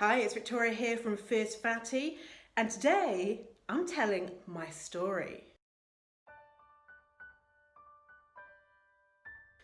Hi, it's Victoria here from Fierce Fatty, and today I'm telling my story.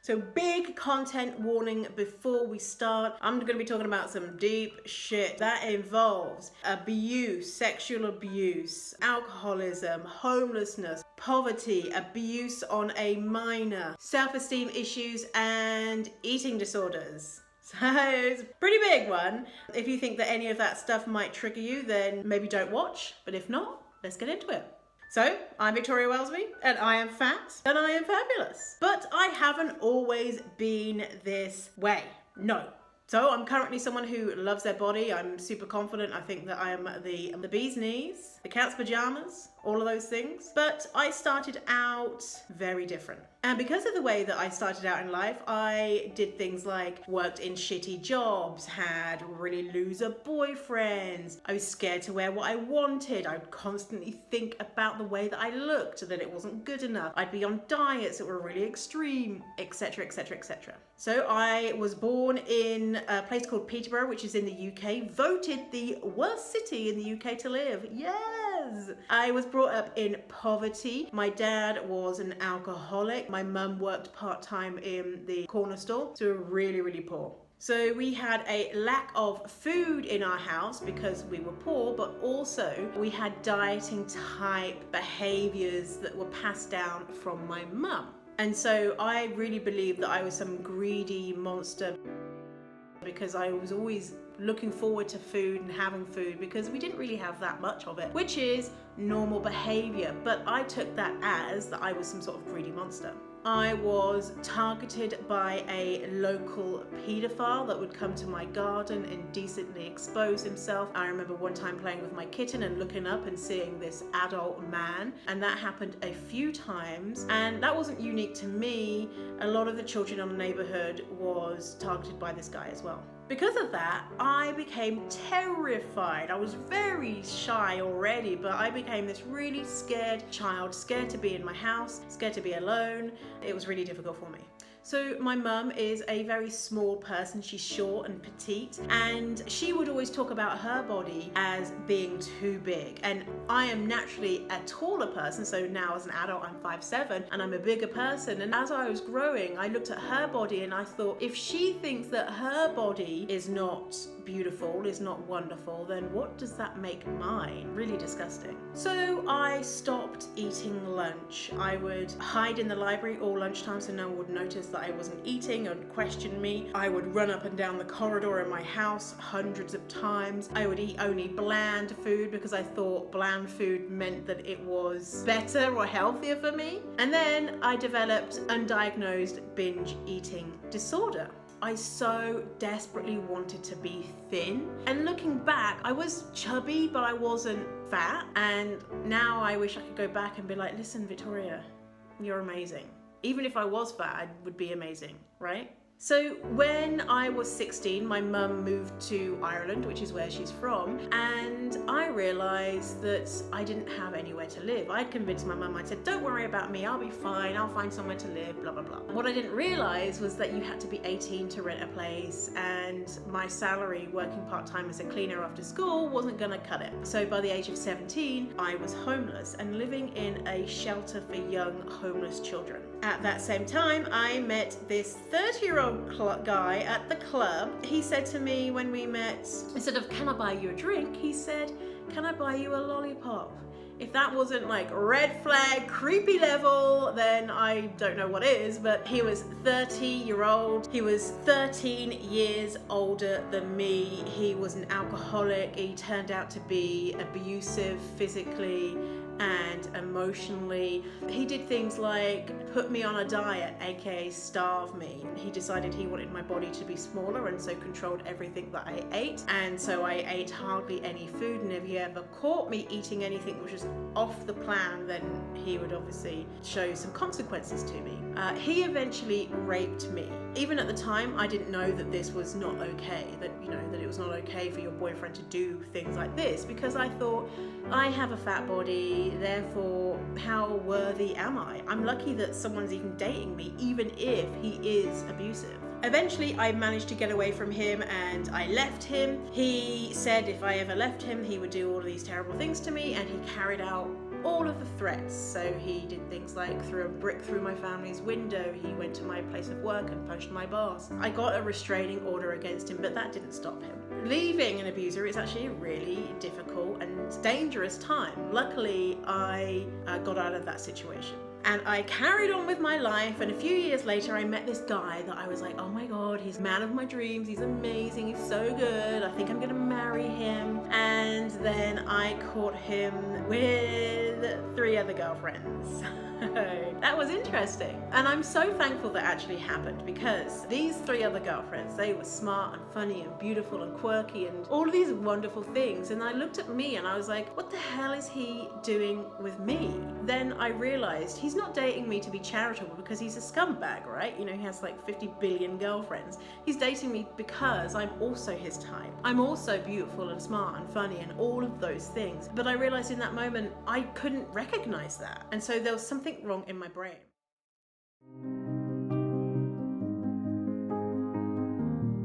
So big content warning before we start. I'm going to be talking about some deep shit that involves abuse, sexual abuse, alcoholism, homelessness, poverty, abuse on a minor, self-esteem issues, and eating disorders. So it's a pretty big one. If you think that any of that stuff might trigger you, then maybe don't watch. But if not, let's get into it. So, I'm Victoria Welsby, and I am fat, and I am fabulous. But I haven't always been this way. No. So, I'm currently someone who loves their body. I'm super confident. I think that I am the bee's knees, the cat's pajamas, all of those things. But I started out very different. And because of the way that I started out in life, I did things like worked in shitty jobs, had really loser boyfriends. I was scared to wear what I wanted. I would constantly think about the way that I looked, that it wasn't good enough. I'd be on diets that were really extreme, etc., etc., etc. So I was born in a place called Peterborough, which is in the UK, voted the worst city in the UK to live. Yes! I was brought up in poverty. My dad was an alcoholic. My mum worked part-time in the corner store, so we were really, really poor. So we had a lack of food in our house because we were poor, but also we had dieting type behaviors that were passed down from my mum. And so I really believed that I was some greedy monster because I was always looking forward to food and having food because we didn't really have that much of it, which is normal behavior. But I took that as that I was some sort of greedy monster. I was targeted by a local paedophile that would come to my garden and indecently expose himself. I remember one time playing with my kitten and looking up and seeing this adult man, and that happened a few times, and that wasn't unique to me. A lot of the children in the neighborhood was targeted by this guy as well. Because of that, I became terrified. I was very shy already, but I became this really scared child, scared to be in my house, scared to be alone. It was really difficult for me. So my mum is a very small person. She's short and petite, and she would always talk about her body as being too big. And I am naturally a taller person, so now as an adult I'm 5'7", and I'm a bigger person. And as I was growing, I looked at her body and I thought, if she thinks that her body is not beautiful, is not wonderful, then what does that make mine? Really disgusting. So I stopped eating lunch. I would hide in the library all lunchtime so no one would notice that I wasn't eating and question me. I would run up and down the corridor in my house hundreds of times. I would eat only bland food because I thought bland food meant that it was better or healthier for me. And then I developed undiagnosed binge eating disorder. I so desperately wanted to be thin. And looking back, I was chubby, but I wasn't fat. And now I wish I could go back and be like, listen, Victoria, you're amazing. Even if I was fat, I would be amazing, right? So when I was 16, my mum moved to Ireland, which is where she's from, and I realised that I didn't have anywhere to live. I'd convinced my mum, I said, don't worry about me, I'll be fine, I'll find somewhere to live, blah, blah, blah. What I didn't realise was that you had to be 18 to rent a place, and my salary working part-time as a cleaner after school wasn't going to cut it. So by the age of 17, I was homeless and living in a shelter for young homeless children. At that same time, I met this 30-year-old guy at the club. He said to me when we met, instead of can I buy you a drink, he said, can I buy you a lollipop? If that wasn't like red flag, creepy level, then I don't know what is, but he was 30-year-old. He was 13 years older than me. He was an alcoholic. He turned out to be abusive physically and emotionally. He did things like put me on a diet, aka starve me. He decided he wanted my body to be smaller and so controlled everything that I ate. And so I ate hardly any food, and if he ever caught me eating anything which was off the plan, then he would obviously show some consequences to me. He eventually raped me. Even at the time, I didn't know that this was not okay, that it was not okay for your boyfriend to do things like this, because I thought, I have a fat body, therefore how worthy am I? I'm lucky that someone's even dating me, even if he is abusive. Eventually, I managed to get away from him and I left him. He said if I ever left him, he would do all of these terrible things to me, and he carried out all of the threats. So he did things like threw a brick through my family's window, he went to my place of work and punched my boss. I got a restraining order against him, but that didn't stop him. Leaving an abuser is actually a really difficult and dangerous time. Luckily, I got out of that situation. And I carried on with my life, and a few years later I met this guy that I was like, oh my god, he's man of my dreams, he's amazing, he's so good, I think I'm gonna marry him. And then I caught him with 3 other girlfriends. That was interesting. And I'm so thankful that actually happened, because these 3 other girlfriends, they were smart and funny and beautiful and quirky and all of these wonderful things. And I looked at me and I was like, what the hell is he doing with me? Then I realized he's not dating me to be charitable because he's a scumbag, right? You know, he has like 50 billion girlfriends. He's dating me because I'm also his type. I'm also beautiful and smart and funny and all of those things. But I realized in that moment, I couldn't recognize that. And so there was something wrong in my brain.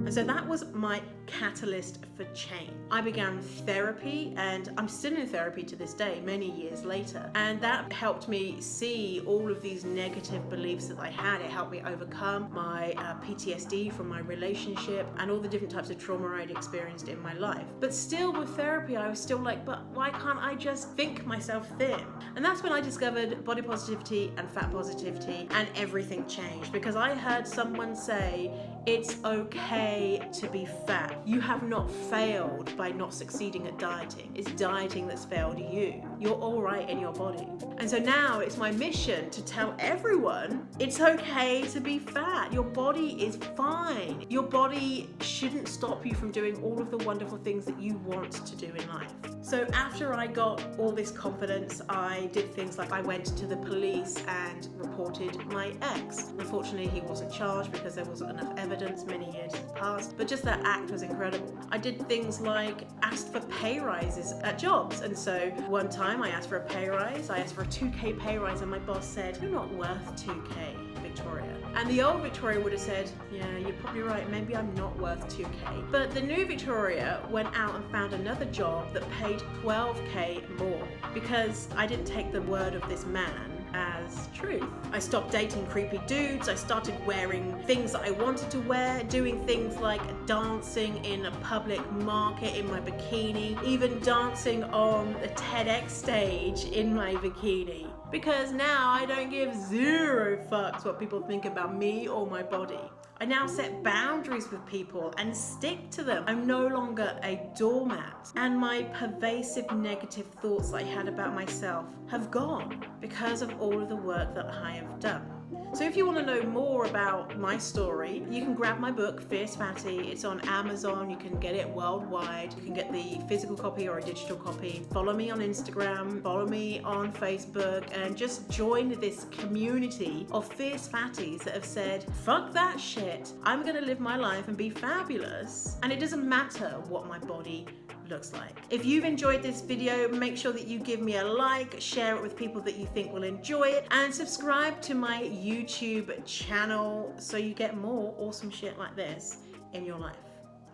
And so that was my catalyst for change. I began therapy, and I'm still in therapy to this day, many years later. And that helped me see all of these negative beliefs that I had. It helped me overcome my PTSD from my relationship and all the different types of trauma I'd experienced in my life. But still with therapy, I was still like, but why can't I just think myself thin? And that's when I discovered body positivity and fat positivity, and everything changed, because I heard someone say, it's okay to be fat. You have not failed by not succeeding at dieting. It's dieting that's failed you. You're all right in your body. And so now it's my mission to tell everyone it's okay to be fat. Your body is fine. Your body shouldn't stop you from doing all of the wonderful things that you want to do in life. So after I got all this confidence, I did things like I went to the police and reported my ex. Unfortunately, he wasn't charged because there wasn't enough evidence. Many years had passed, but just that act was incredible. I did things like asked for pay rises at jobs. And so one time I asked for a pay rise. I asked for a 2K pay rise, and my boss said, you're not worth 2K, Victoria. And the old Victoria would have said, yeah, you're probably right, maybe I'm not worth 2K. But the new Victoria went out and found another job that paid 12K more, because I didn't take the word of this man as truth. I stopped dating creepy dudes. I started wearing things that I wanted to wear, doing things like dancing in a public market in my bikini, even dancing on the TEDx stage in my bikini. Because now I don't give 0 fucks what people think about me or my body. I now set boundaries with people and stick to them. I'm no longer a doormat. And my pervasive negative thoughts that I had about myself have gone because of all of the work that I have done. So if you want to know more about my story, you can grab my book, Fierce Fatty. It's on Amazon. You can get it worldwide. You can get the physical copy or a digital copy. Follow me on Instagram, follow me on Facebook, and just join this community of fierce fatties that have said, fuck that shit. I'm going to live my life and be fabulous. And it doesn't matter what my body looks like. If you've enjoyed this video, make sure that you give me a like, share it with people that you think will enjoy it, and subscribe to my YouTube channel so you get more awesome shit like this in your life.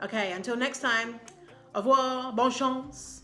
Okay, until next time, au revoir, bonne chance.